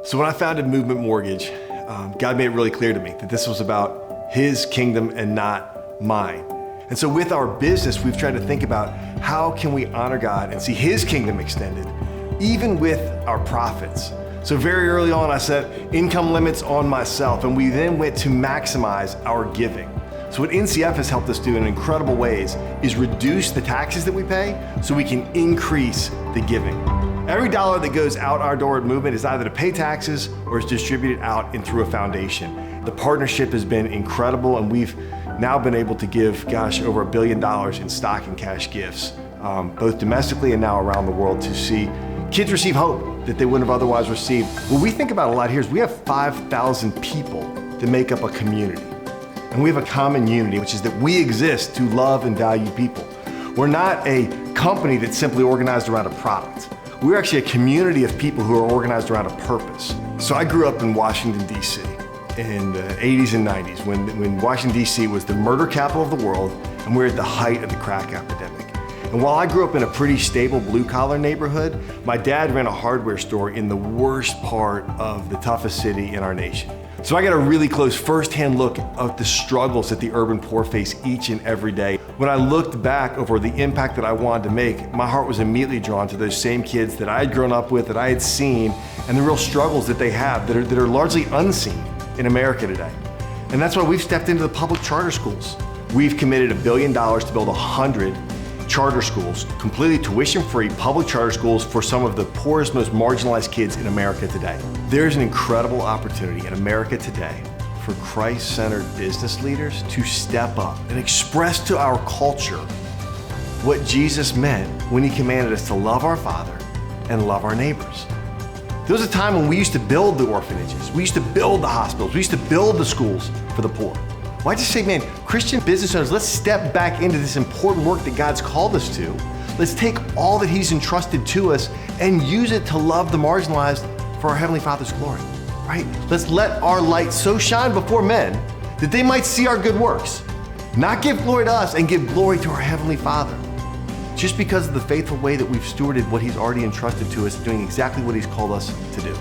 So when I founded Movement Mortgage, God made it really clear to me that this was about His kingdom and not mine. And so with our business, we've tried to think about how can we honor God and see His kingdom extended, even with our profits. So very early on, I set income limits on myself, and we then went to maximize our giving. So what NCF has helped us do in incredible ways is reduce the taxes that we pay so we can increase the giving. Every dollar that goes out our door at Movement is either to pay taxes or is distributed out and through a foundation. The partnership has been incredible, and we've now been able to give, over $1 billion in stock and cash gifts, both domestically and now around the world, to see kids receive hope that they wouldn't have otherwise received. What we think about a lot here is we have 5,000 people that make up a community. And we have a common unity, which is that we exist to love and value people. We're not a company that's simply organized around a product. We're actually a community of people who are organized around a purpose. So I grew up in Washington, D.C. in the 80s and 90s when Washington, D.C. was the murder capital of the world, and we were at the height of the crack epidemic. And while I grew up in a pretty stable blue-collar neighborhood, my dad ran a hardware store in the worst part of the toughest city in our nation. So I got a really close firsthand look at the struggles that the urban poor face each and every day. When I looked back over the impact that I wanted to make, my heart was immediately drawn to those same kids that I had grown up with, that I had seen, and the real struggles that they have that are largely unseen in America today. And that's why we've stepped into the public charter schools. We've committed $1 billion to build 100 charter schools, completely tuition-free public charter schools for some of the poorest, most marginalized kids in America today. There's an incredible opportunity in America today for Christ-centered business leaders to step up and express to our culture what Jesus meant when He commanded us to love our Father and love our neighbors. There was a time when we used to build the orphanages, we used to build the hospitals, we used to build the schools for the poor. Well, I just say, man, Christian business owners, let's step back into this important work that God's called us to. Let's take all that He's entrusted to us and use it to love the marginalized for our Heavenly Father's glory, right? Let's let our light so shine before men that they might see our good works, not give glory to us and give glory to our Heavenly Father. Just because of the faithful way that we've stewarded what He's already entrusted to us, doing exactly what He's called us to do.